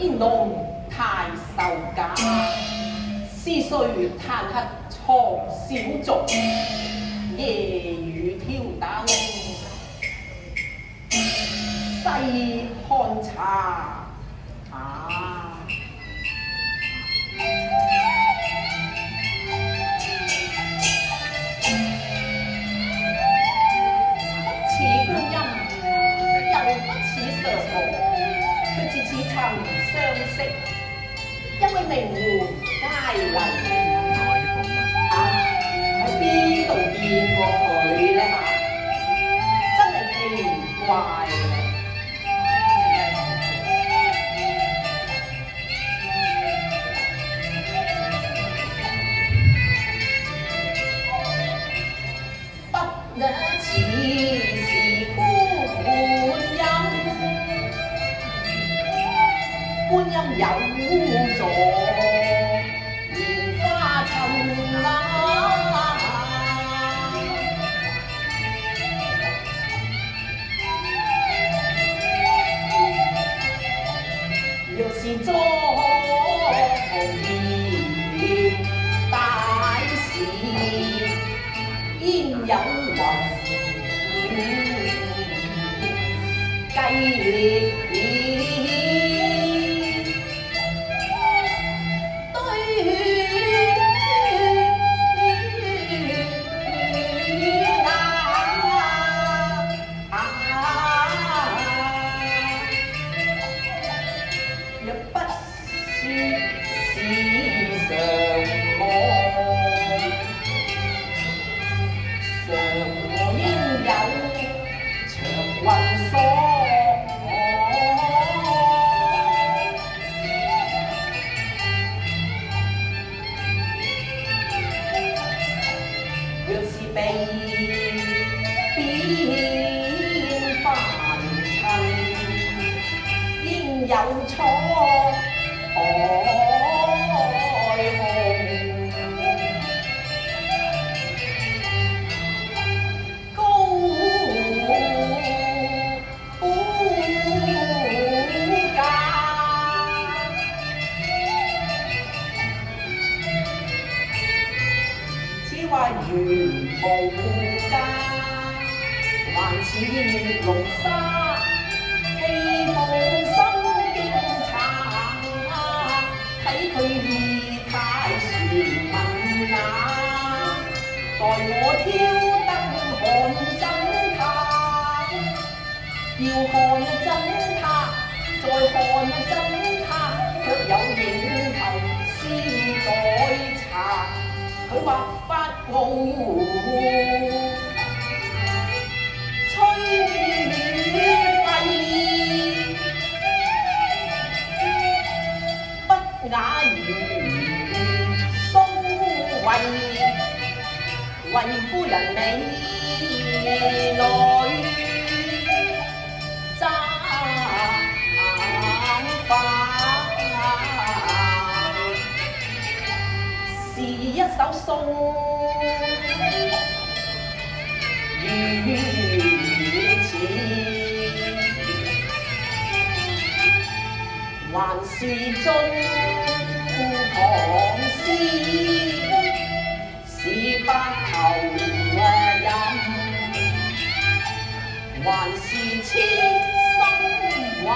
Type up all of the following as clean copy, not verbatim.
煙籠太守家，思緒嘆客錯小俗，夜雨挑燈，細看茶啊！似觀音，又不似上河，卻似曾相識，因為名媛佳麗。喺邊度見過佢咧嚇？真係奇怪。不也似是觀音，觀音有座蓮花襯啊！若是遭遇大事，焉有雲計若不說是常我，常我應有長雲鎖。若是被邊凡塵，應有錯愛紅，高價，只話緣無價，還似龍沙氣夢心經茶，睇佢意態傳聞啊，待我挑燈看真他，要看真他，再看真他，卻有影頭先改茶，佢話發夢吹廢，不雅如蘇慧，為夫人你來爭法，是一首頌語詞，還是晉唐詩，是白頭吟，還是千心話，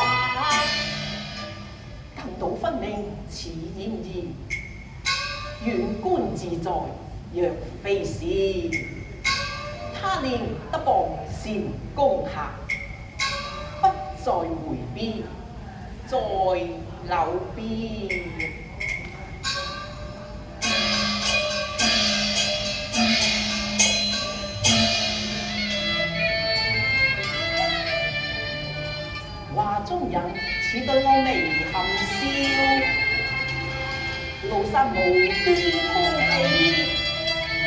更懂分明似燕兒，遠觀自在若非是，他念得傍禪宮下，不再回邊，在柳邊。話中人似對我微含笑，路山無端風起，連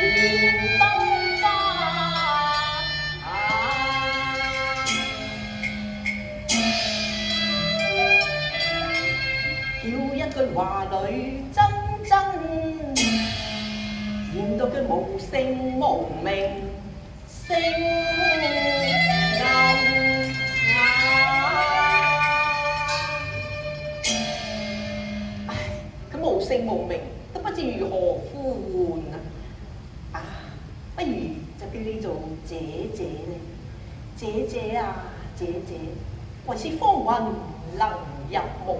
燈花叫一句話裏真真，言到句無聲無名聲暗啞。無名，都不知如何呼喚啊！啊，不如就叫你做姐姐咧。姐姐啊，姐姐，為是芳雲能入夢，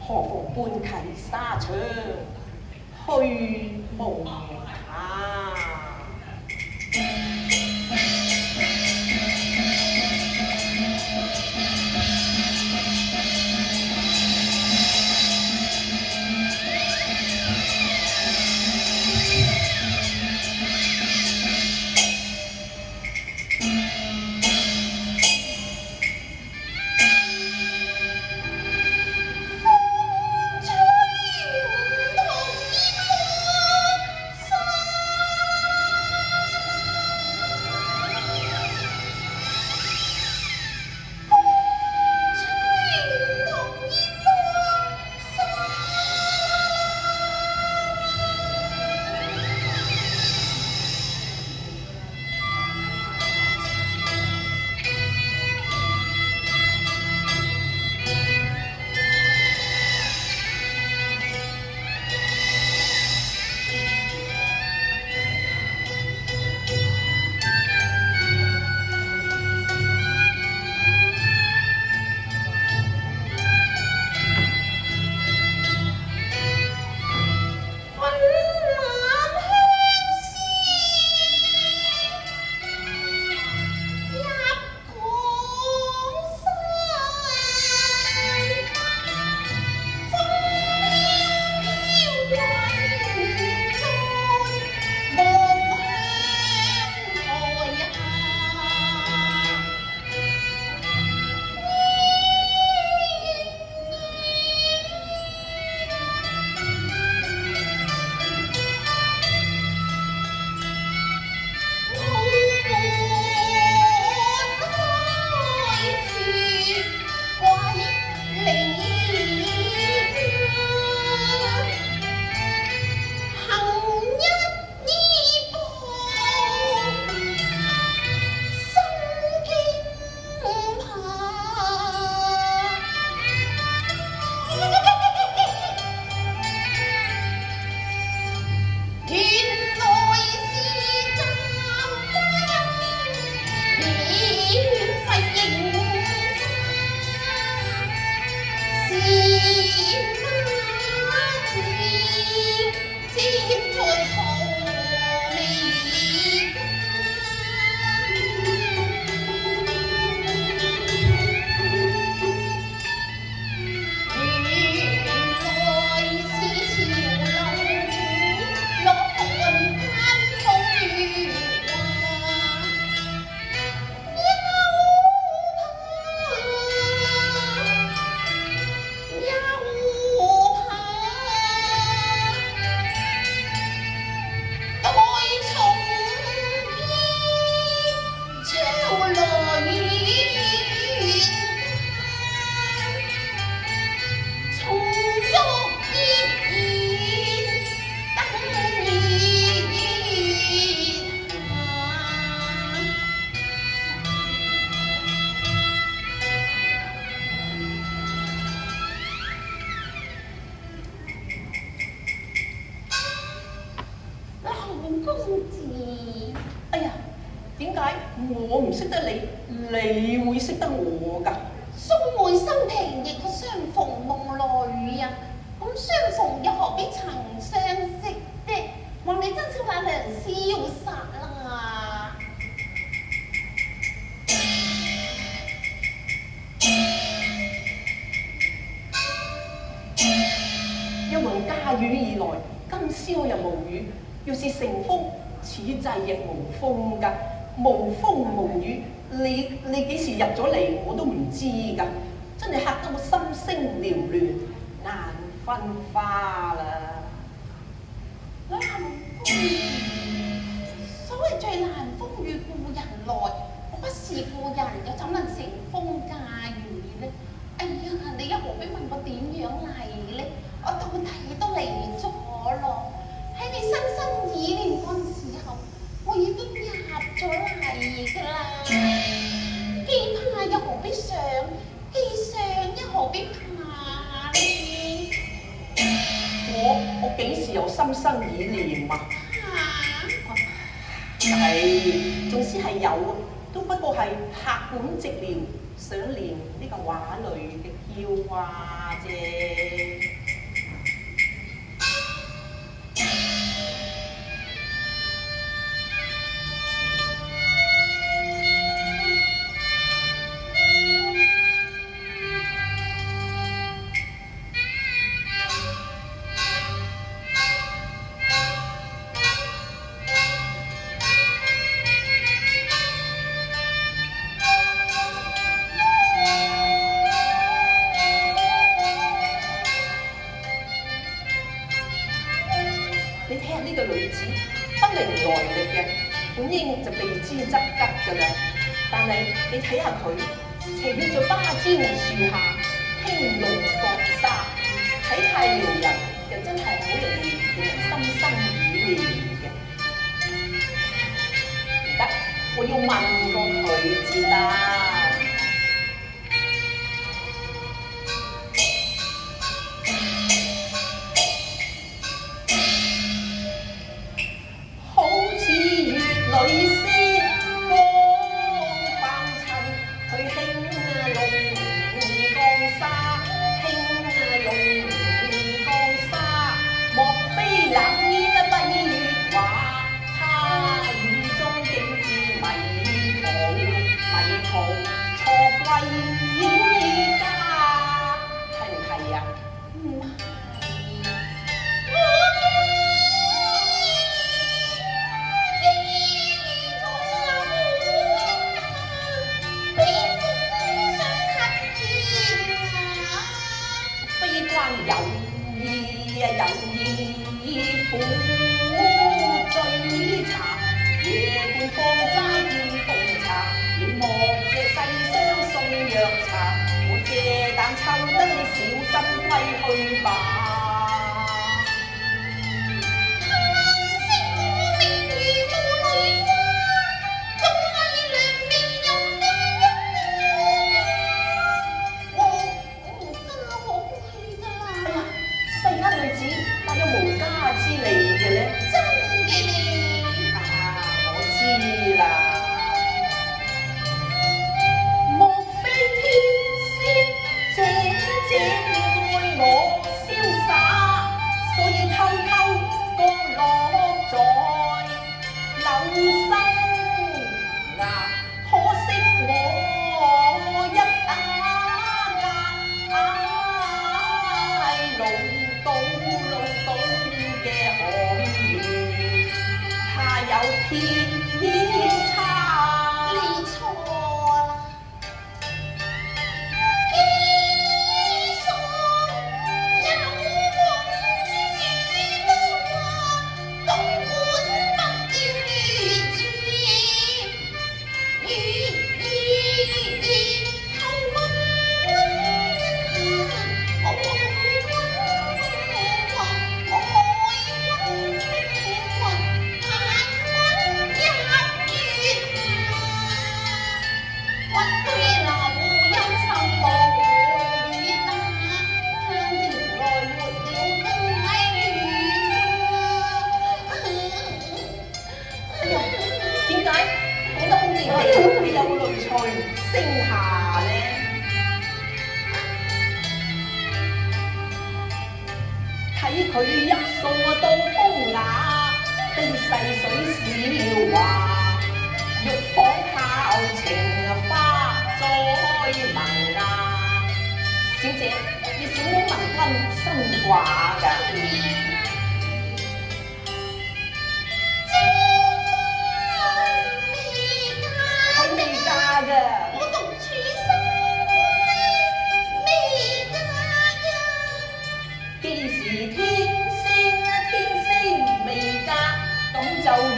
何妨伴攜紗窗去夢下。我唔識得你，你會識得我㗎？素昧生平亦可相逢夢裏啊！咁相逢又何必曾相識的？望你真是那良瀟灑啦！一雲家雨而來，今宵又無雨。要是乘風，此際亦無風㗎。無風無雨，你幾時入咗嚟我都唔知㗎，真係嚇得我心聲撩亂，眼昏花啦！南風雨，所謂最難風與故人來，我不是故人，又怎能乘風駕雨呢？哎呀，你又何必問我點樣嚟呢？我到底都嚟咗咯，喺你深深意念嗰陣時候，我已經入咗嚟㗎啦。既怕又何必上，既上又何必怕呢？我幾心生意念啊！嚇！係，縱使係有，都不過係客觀寂寥，想念呢個畫裏嘅嬌娃啫。你睇下呢個女子不明來歷嘅，本應就避之則吉㗎啦。但係你睇下佢，斜倚在芭蕉樹下，輕露角紗，體態撩人，又真係好容易令人心生意念嘅。唔得，我要問過佢至得。佢一掃到風雅，悲細水笑話，玉房靠情花再聞啊！小姐，你小妹文君新掛㗎。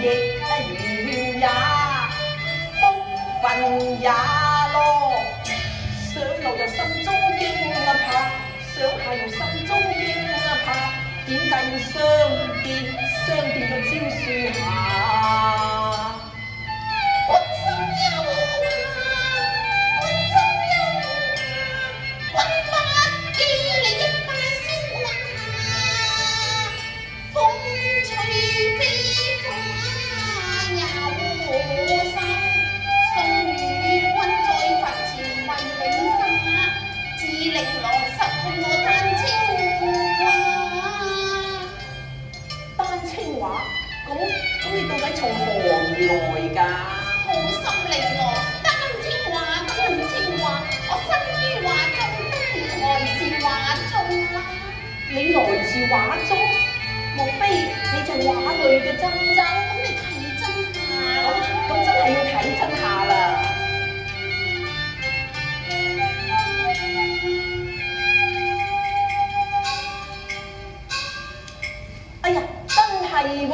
亦如也，福分也咯。想落又心中驚怕，想下又心中驚怕。點解要相見？相見在蕉樹下。溫心幽溫心幽溫不記你一拜先還下。令落實伴我單清華。單清華，咁你到底從何而來㗎？好心利落，單清華，單清華，我生於華中，當然來自華中啦。你來自畫中，莫非你就係畫裏嘅珍珍？咁你睇真下啦。咁真係要睇真下啦！哎呀，真係喎！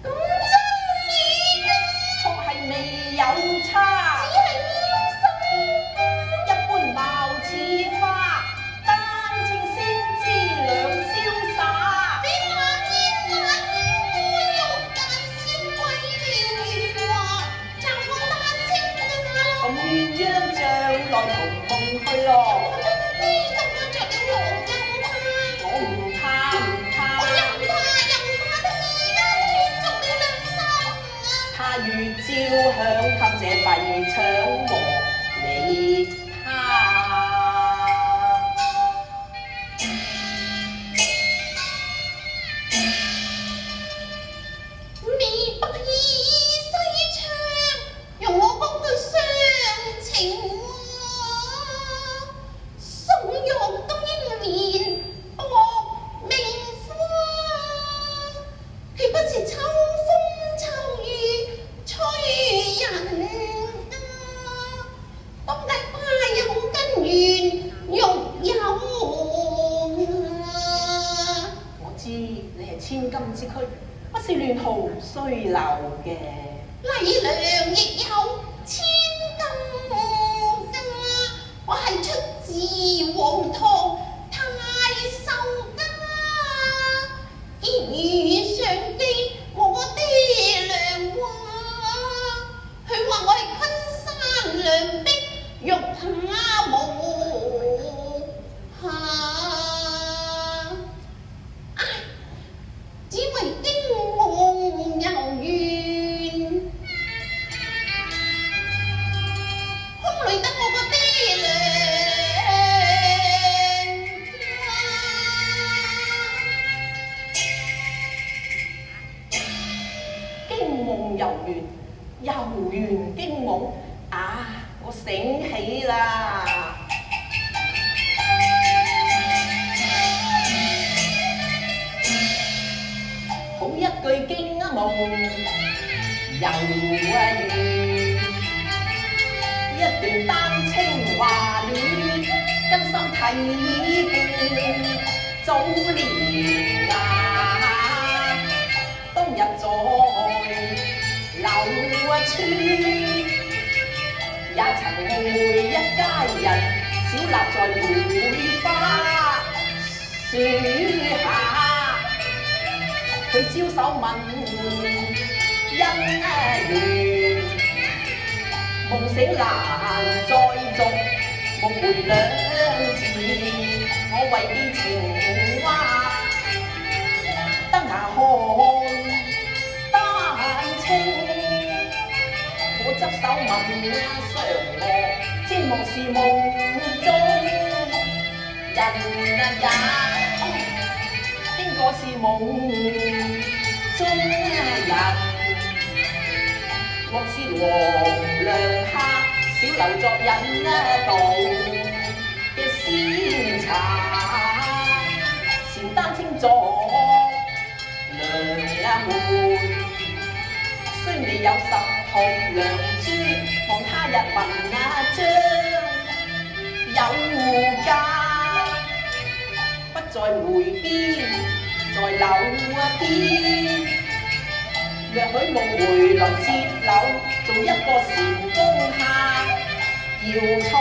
咁真你啊！確係未有差，只係腰身一般貌似花，單稱先知兩瀟灑。俾那肉間先毀了月華，就我單清㗎。咁鴛鴦將來同夢去咯，我跟啲咁樣着了黃又怕，我唔怕唔怕，我又怕得而家穿足了兩衫啊！他月照響給這閉腸和你他。未不依西窗，容我講句雙情話。宋玉都英蓮薄命花，豈不是秋風秋雨催人家？當大花有根源，玉有啊！我知你係千金之軀，不是亂豪須流嘅。禮良亦有千金家，我係出自黃堂太守家。言語上記我爹娘話，佢話我係昆山良璧，玉下無瑕。唉，只為驚夢遊園，空累得我個爹娘驚夢遊園，遊園驚夢啊！我醒起啦，好一句驚啊夢，遊啊園，一段單清華戀，根深蒂固早年啊，當日在柳村，也曾夢會一家人，小立在梅花樹下，佢招手問姻緣，夢醒難再續，夢回兩字，我為記情話，得牙看單清。我執手問嫦娥，這夢是夢中人也，邊個是夢中人？莫是黃粱客，少留作引道嘅鮮茶，前單清作娘妹，雖未有十號良珠，望他日聞將有家，不在梅邊，在柳邊。若許夢回來接柳，做一個禪宮客，要才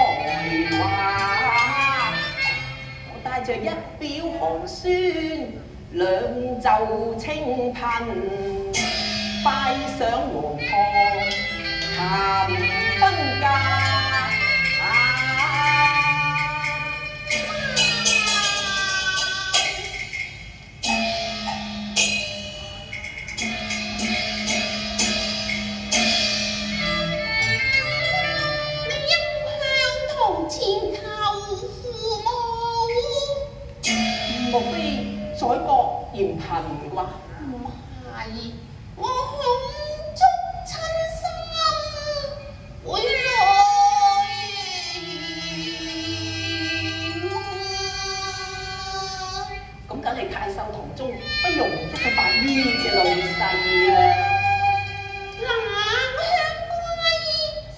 華。我帶着一表寒酸，兩袖清貧，拜上黃堂談婚嫁。你音香堂前求父母。莫非在國嫌貧啩？唔係，我恐觸親心會來咁梗係太守堂中不容一個白衣嘅老細啦。冷香龜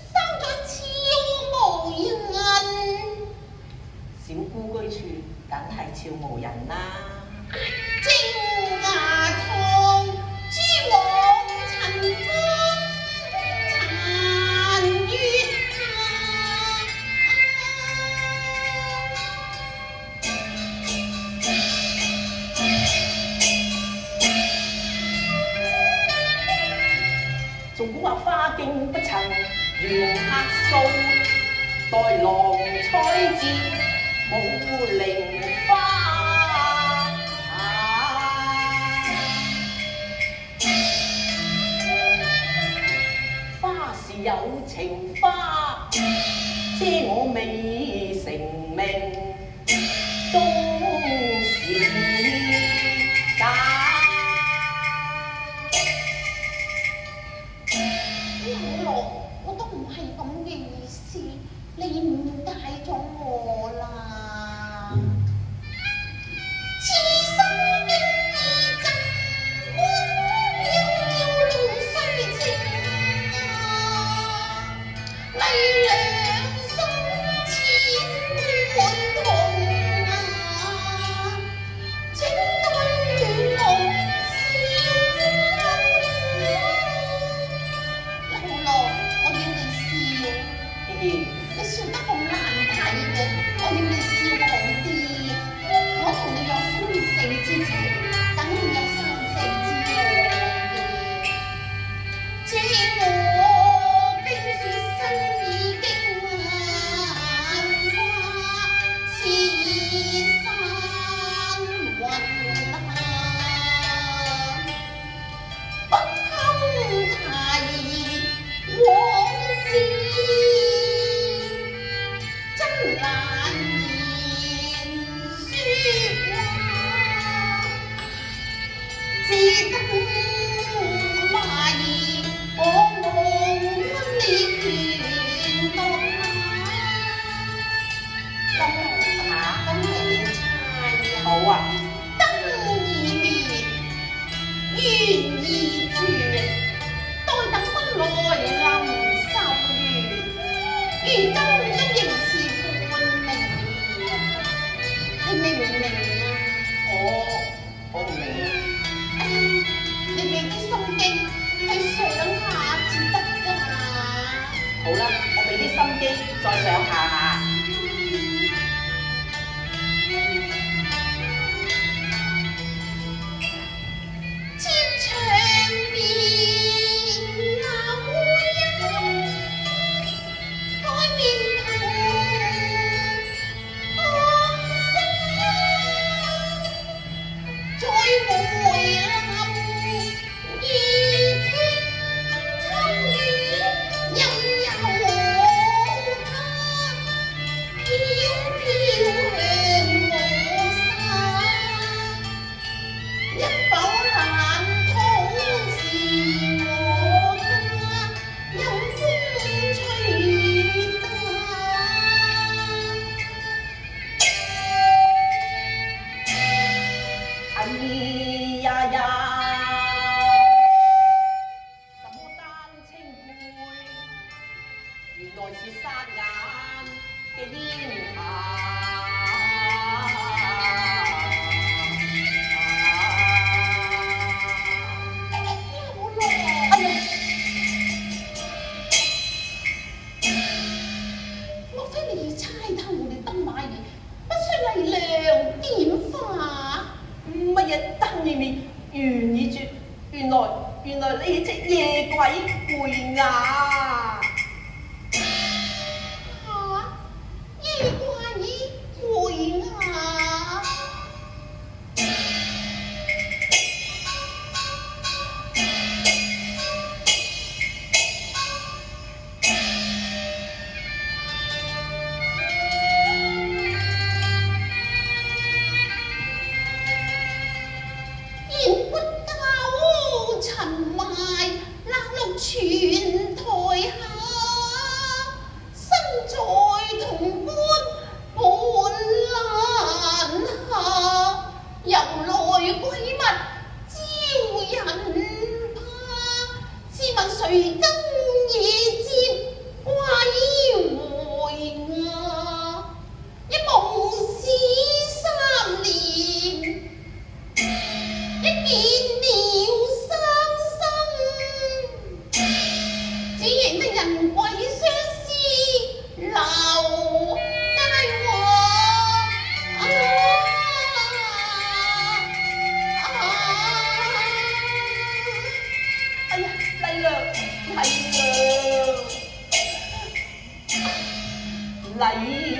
收咗超無人，小姑居處梗係悄無人啦。精牙堂珠網塵封，殘月仲估話花徑不曾緣客數，待郎採折舞菱花。花是有情花，遮我未成名，終是假。老羅，我都唔係咁嘅意思，你誤解咗我啦。此心經已盡歡，夭夭路須情啊！麗兩心千般痛啊！請對郎笑翻老羅，我要你笑，你笑得咁難睇嘅，我要你笑好啲。我同你有生死之情，等你有生死之愛嘅。這我冰雪身已經硬化，似山雲下，不堪提往事，真難言説話，只得懷疑我忘分你權當下。咁你猜好啊，燈已滅，緣已絕，待等不來臨受月，如今都仍是半明，你明唔明啊？我唔明。你俾啲心機去想下至得㗎。好啦，我俾啲心機再想下。千長面那烏音，改變同江山，再回臨意傾參與，任由他飄飄向我山。一否冷土是我家，任風吹打。哎呀呀，什麼丹青配，原來是沙眼嘅煙莫非你猜透我哋燈馬兒不需為良點化？乜嘢燈已滅，緣已絕，原來你係隻夜鬼回牙。嚇！夜鬼回牙！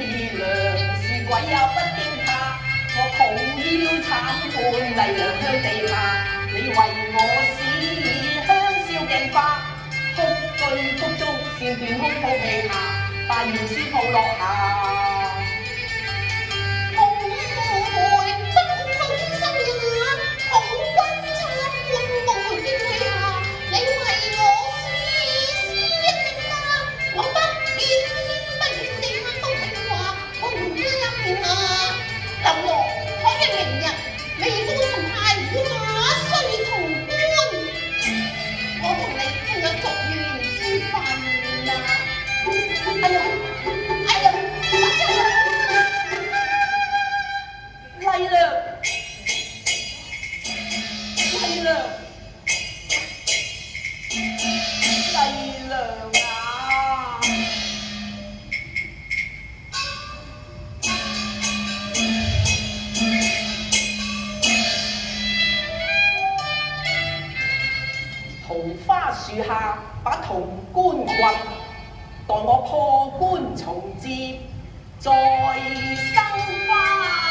娘是鬼也不驚怕，我抱腰慘判麗娘向地下，你為我使香消鏡花，曲句曲中線斷空鋪皮下，大搖小抱落下。桃花樹下把潼關掘，待我破關重接再生花。